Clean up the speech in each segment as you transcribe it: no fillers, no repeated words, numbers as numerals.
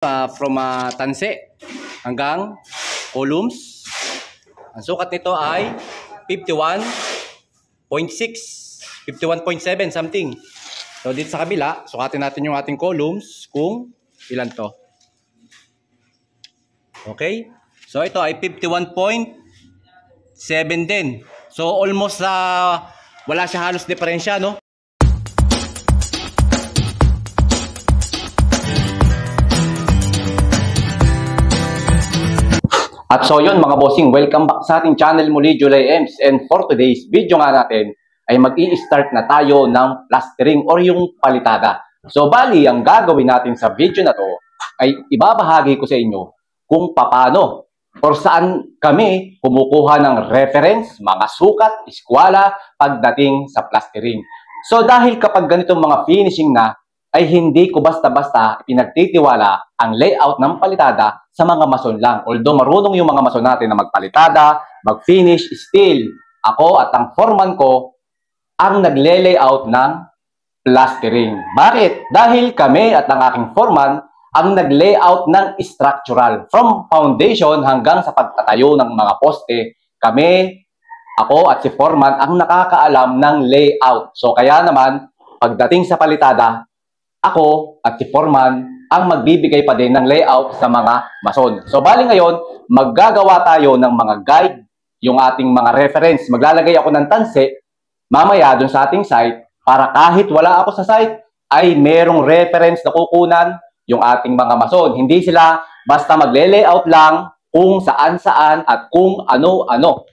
From tanse hanggang columns. Ang sukat nito ay 51.6, 51.7 something. So dito sa kabila, sukatin natin yung ating columns kung ilan to. Okay? So ito ay 51.7 din. So almost wala siya halos diferensya, no? At so yun mga bossing, welcome back sa ating channel muli, July Ems. And for today's video nga natin, ay mag-i-start na tayo ng plastering or yung palitada. So bali, ang gagawin natin sa video na to, ay ibabahagi ko sa inyo kung paano or saan kami kumukuha ng reference, mga sukat, eskwala, pagdating sa plastering. So dahil kapag ganitong mga finishing na, ay hindi ko basta-basta pinagtitiwala ang layout ng palitada sa mga mason lang. Although marunong yung mga mason natin na magpalitada, mag-finish, still, ako at ang foreman ko ang nagle-layout ng plastering. Bakit? Dahil kami at ang aking foreman ang nag-layout ng structural. From foundation hanggang sa pagtatayo ng mga poste, kami, ako at si foreman ang nakakaalam ng layout. So kaya naman, pagdating sa palitada, ako at si foreman ang magbibigay pa din ng layout sa mga mason. So bali ngayon, maggagawa tayo ng mga guide, yung ating mga reference. Maglalagay ako ng tanse mamaya dun sa ating site para kahit wala ako sa site, ay merong reference na kukunan yung ating mga mason. Hindi sila basta magle-layout lang kung saan-saan at kung ano-ano.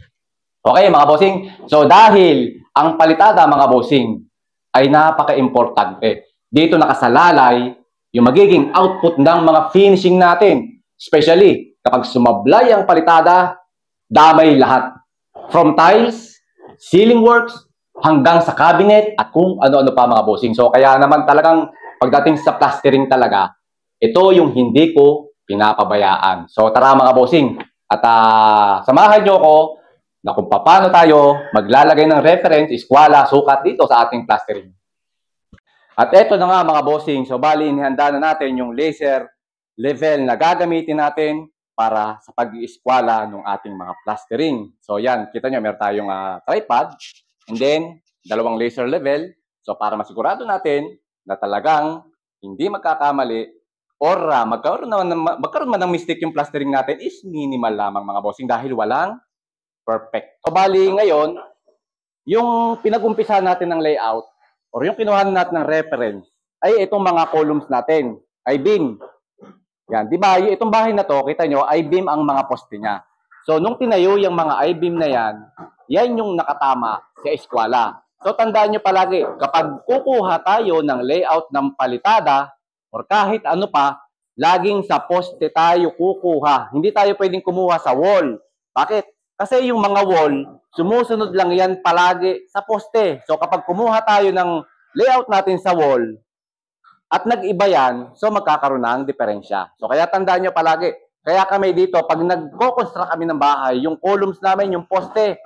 Okay mga bossing? So dahil ang palitada mga bossing ay napaka-importante. Dito nakasalalay yung magiging output ng mga finishing natin. Especially, kapag sumablay ang palitada, damay lahat. From tiles, ceiling works, hanggang sa cabinet, at kung ano-ano pa mga bossing. So, kaya naman talagang pagdating sa plastering talaga, ito yung hindi ko pinapabayaan. So, tara mga bossing. At samahan nyo ko na kung paano tayo maglalagay ng reference, eskwala, sukat dito sa ating plastering. At eto na nga mga bossing, so bali inihanda na natin yung laser level na gagamitin natin para sa pag-iiskwala ng ating mga plastering. So yan, kita nyo, meron tayong tripod and then dalawang laser level. So para masigurado natin na talagang hindi magkakamali or magkaroon man ng mistake yung plastering natin is minimal lamang mga bossing dahil walang perfect. So bali ngayon, yung pinag-umpisa natin ng layout or yung kinuha natin ng reference ay itong mga columns natin, I-beam. Yan, di ba? Itong bahay na to, kita nyo, I-beam ang mga poste niya. So, nung tinayo yung mga I-beam na yan, yan yung nakatama sa eskwala. So, tandaan nyo palagi, kapag kukuha tayo ng layout ng palitada or kahit ano pa, laging sa poste tayo kukuha. Hindi tayo pwedeng kumuha sa wall. Bakit? Kasi yung mga wall, sumusunod lang yan palagi sa poste. So kapag kumuha tayo ng layout natin sa wall at nag-iba yan, so magkakaroon ng diferensya. So kaya tandaan nyo palagi. Kaya kami dito, pag nagko-construct kami ng bahay, yung columns namin, yung poste,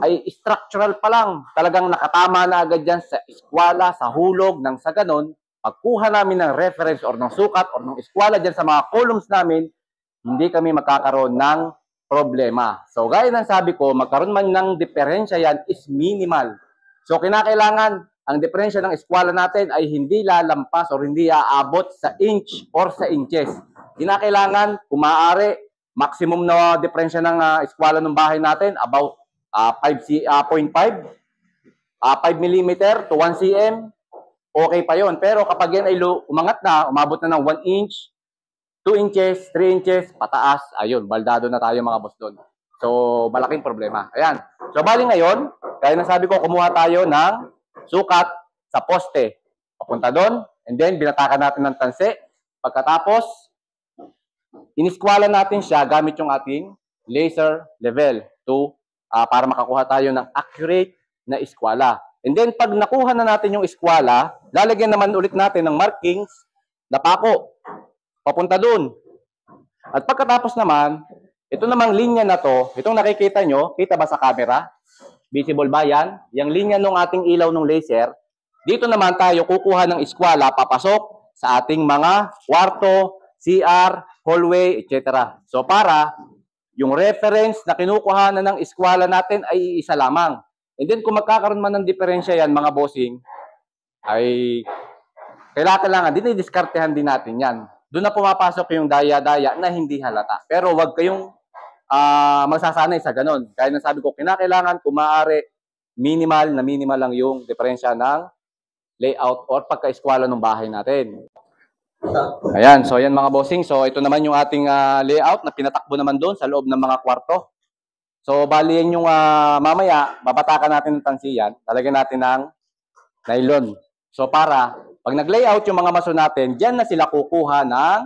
ay structural pa lang. Talagang nakatama na agad yan sa eskwala, sa hulog, nang sa ganon. Pagkuha namin ng reference or ng sukat or ng eskwala dyan sa mga columns namin, hindi kami magkakaroon ng problema. So, gaya ng sabi ko, magkaroon man ng diferensya yan is minimal. So, kinakailangan, ang diferensya ng eskwala natin ay hindi lalampas or hindi aabot sa inch or sa inches. Kinakailangan, kung maaari, maximum na diferensya ng eskwala ng bahay natin, about 5 mm to 1 cm, okay pa yon. Pero kapag yan ay umangat na, umabot na ng 1 inch, 2 inches, 3 inches, pataas, ayun, baldado na tayo mga boss doon. So, malaking problema. Ayan. So, bali ngayon, kaya nasabi ko, kumuha tayo ng sukat sa poste. Papunta doon, and then, binatakan natin ng tanse. Pagkatapos, iniskwala natin siya gamit yung ating laser level para makakuha tayo ng accurate na eskwala. And then, pag nakuha na natin yung eskwala, lalagyan naman ulit natin ng markings na pako. Papunta doon. At pagkatapos naman, ito namang linya na to, itong nakikita nyo, kita ba sa camera? Visible ba yan? Yung linya ng ating ilaw ng laser, dito naman tayo kukuha ng eskwala, papasok sa ating mga kwarto, CR, hallway, etc. So para yung reference na kinukuhanan ng eskwela natin ay isa lamang. And then kung magkakaroon man ng diferensya yan, mga bossing, ay kailangan dinidiskartehan din natin yan. Doon na pumapasok yung daya-daya na hindi halata. Pero wag kayong magsasanay sa ganun. Kaya nasabi ko, kinakailangan kung maaari, minimal lang yung diferensya ng layout or pagka-eskwela ng bahay natin. Ayan, so yan mga bossing. So ito naman yung ating layout na pinatakbo naman doon sa loob ng mga kwarto. So bali yan yung mamaya, babatakan natin ng tansiyan, talagyan natin ng nylon. So para pag nag-layout yung mga maso natin, diyan na sila kukuha ng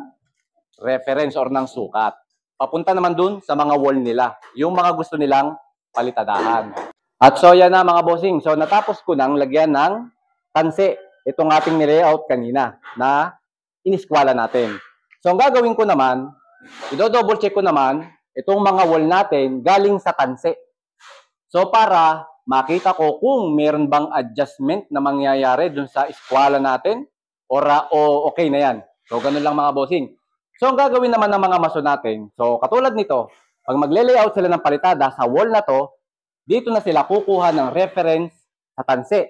reference or ng sukat. Papunta naman dun sa mga wall nila, yung mga gusto nilang palitadahan. At so yan na mga bossing. So natapos ko nang lagyan ng tanse itong ating nilayout kanina na iniskwala natin. So ang gagawin ko naman, i-double check ko naman itong mga wall natin galing sa tanse. So para makita ko kung meron bang adjustment na mangyayari dun sa eskwela natin o okay na yan. So ganun lang mga bossing. So ang gagawin naman ng mga maso natin, so katulad nito, pag magle-layout sila ng palitada sa wall na to, dito na sila kukuha ng reference sa tanse.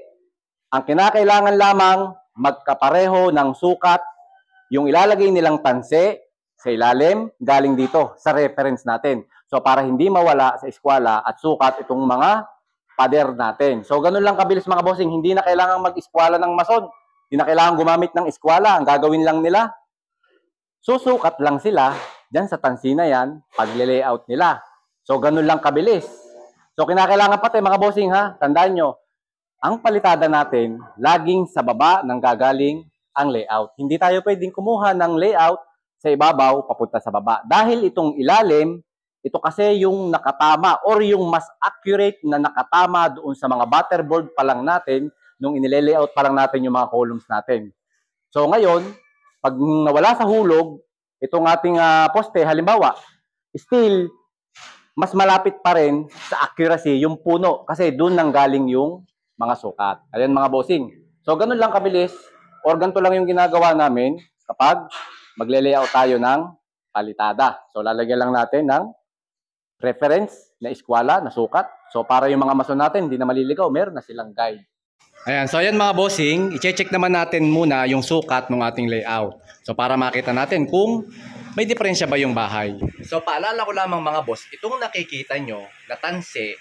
Ang kinakailangan lamang magkapareho ng sukat yung ilalagay nilang tanse sa ilalim galing dito sa reference natin. So para hindi mawala sa eskwela at sukat itong mga pader natin. So ganun lang kabilis mga bossing, hindi na kailangan mag-eskwela ng mason. Hindi na kailangan gumamit ng eskwela. Ang gagawin lang nila, susukat lang sila dyan sa tansi na yan, pagle-layout nila. So ganun lang kabilis. So kinakailangan pati mga bossing ha, tandaan nyo, ang palitada natin, laging sa baba nang gagaling ang layout. Hindi tayo pwedeng kumuha ng layout sa ibabaw papunta sa baba. Dahil itong ilalim, ito kasi yung nakatama or yung mas accurate na nakatama doon sa mga butterboard pa lang natin nung inile-layout pa lang natin yung mga columns natin. So ngayon, pag nawala sa hulog, itong ating poste, halimbawa, still, mas malapit pa rin sa accuracy yung puno kasi doon nang galing yung mga sukat. Ayan mga bossing. So ganun lang kabilis or ganito lang yung ginagawa namin kapag magle-layout tayo ng palitada. So lalagyan lang natin ng reference na eskwela, na sukat. So para yung mga mason natin hindi na maliligaw, meron na silang guide. Ayan, so ayan mga bossing, i-check naman natin muna yung sukat ng ating layout. So para makita natin kung may diferensya ba yung bahay. So paalala ko lamang mga boss, itong nakikita nyo na tanse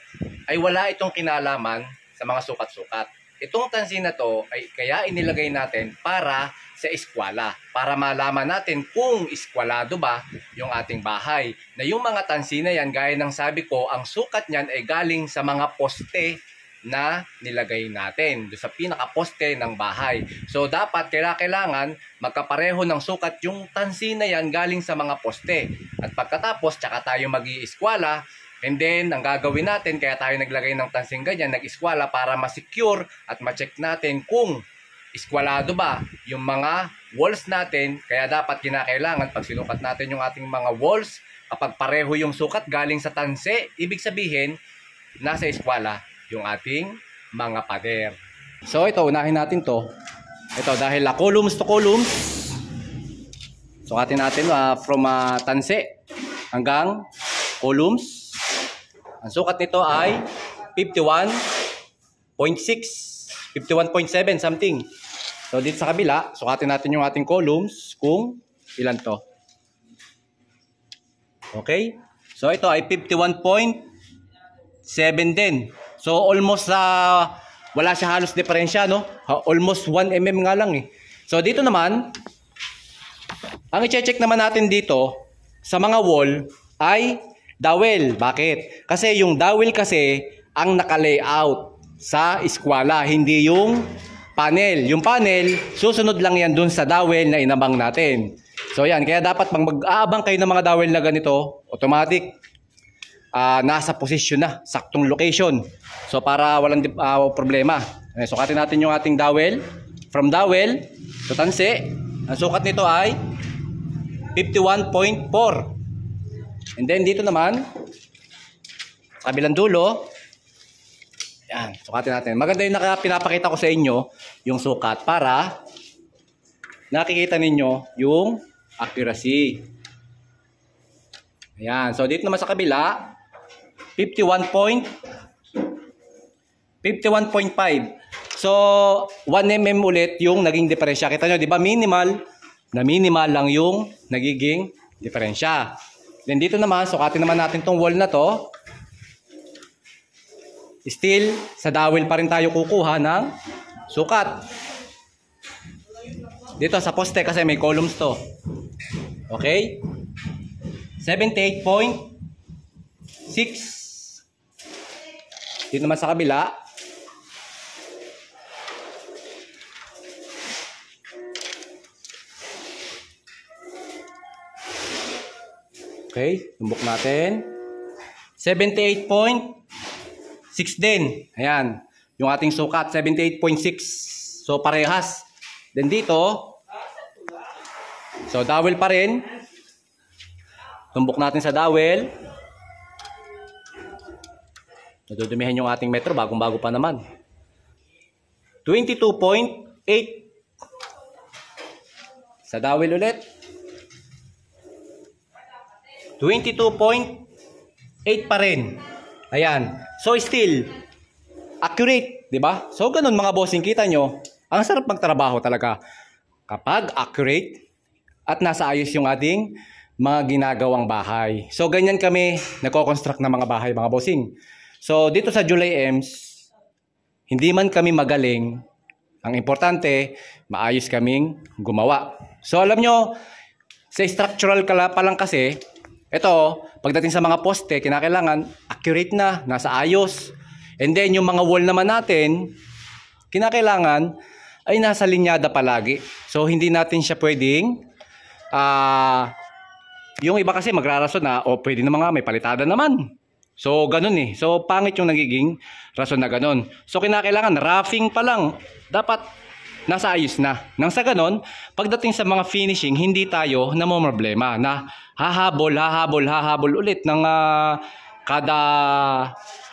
ay wala itong kinalaman sa mga sukat-sukat. Itong tansi na to ay kaya inilagay natin para sa eskwela. Para malaman natin kung eskwalado ba yung ating bahay. Na yung mga tansi na yan, gaya ng sabi ko, ang sukat niyan ay galing sa mga poste na nilagay natin do sa pinaka-poste ng bahay. So dapat kailangan magkapareho ng sukat yung tansi na yan galing sa mga poste. At pagkatapos, tsaka tayo mag-ieskwela. And then, ang gagawin natin, kaya tayo naglagay ng tansing ganyan, nag-eskwela para ma-secure at ma-check natin kung eskwalado ba yung mga walls natin. Kaya dapat kinakailangan, pag sinukat natin yung ating mga walls, kapag pareho yung sukat galing sa tanse, ibig sabihin, nasa eskwela yung ating mga pader. So ito, unahin natin to. Ito, dahil columns to columns, sukatin natin from tanse hanggang columns. Ang sukat nito ay 51.6, 51.7 something. So dito sa kabila, sukatin natin yung ating columns kung ilan to. Okay? So ito ay 51.7 din. So almost wala siya halos diferensya, no? Almost 1 mm nga lang eh. So dito naman, ang i-check naman natin dito sa mga wall ay dowel. Bakit? Kasi yung dowel kasi ang naka-layout sa eskwela, hindi yung panel. Yung panel, susunod lang yan dun sa dowel na inabang natin. So yan, kaya dapat pag mag-aabang kayo ng mga dowel na ganito, automatic, nasa position na, saktong location. So para walang problema. Sukatin natin yung ating dowel. From dowel to tanse, ang sukat nito ay 51.4. And then dito naman, sa kabilang dulo, yan, sukatin natin. Maganda yung pinapakita ko sa inyo, yung sukat, para nakikita ninyo yung accuracy. Ayan. So, dito naman sa kabila, 51.5. So, 1 mm ulit yung naging diferensya. Kita nyo, di ba? Minimal lang yung nagiging diferensya. Then dito naman, sukatin naman natin tong wall na to. Still, sa dowel pa rin tayo kukuha ng sukat. Dito sa poste kasi may columns to. Okay? 78.6. Dito naman sa kabila. Okay, tumbok natin. 78.6 din. Ayan, yung ating sukat, 78.6. So, parehas. Then dito, so, dowel pa rin. Tumbok natin sa dowel. Nadudumihan yung ating metro, bagong-bago pa naman. 22.8. Sa dowel ulit. 22.8 pa rin. Ayan. So, still, accurate. Diba? So, ganun mga bossing, kita nyo, ang sarap magtrabaho talaga kapag accurate at nasa ayos yung ating mga ginagawang bahay. So, ganyan kami nagko-construct ng mga bahay, mga bossing. So, dito sa July Ems, hindi man kami magaling, ang importante, maayos kaming gumawa. So, alam nyo, sa structural pa lang kasi, ito, pagdating sa mga poste, kinakailangan accurate na, nasa ayos. And then, yung mga wall naman natin, kinakailangan ay nasa linyada palagi. So, hindi natin siya pwedeng, yung iba kasi magrarason na, o pwede naman nga, may palitada naman. So, ganun eh. So, pangit yung nagiging rason na ganun. So, kinakailangan, roughing pa lang. Dapat, nasa ayos na. Nang sa ganun, pagdating sa mga finishing, hindi tayo namomroblema na hahabol ulit ng kada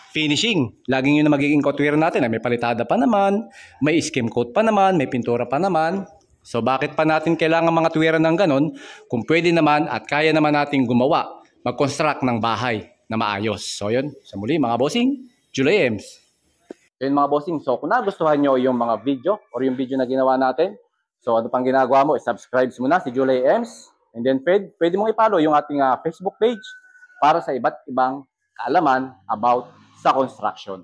finishing. Laging yun na magiging couture natin. May palitada pa naman, may skim coat pa naman, may pintura pa naman. So bakit pa natin kailangan mga tuwiran ng ganun kung pwede naman at kaya naman natin gumawa, mag-construct ng bahay na maayos. So yun, sa muli mga bossing, July Ems. Yun mga bossing, so kung nagustuhan nyo yung mga video or yung video na ginawa natin, so ano pang ginagawa mo, subscribe mo na si July Ems, and then pwede mong i-follow yung ating Facebook page para sa iba't ibang kaalaman about sa construction.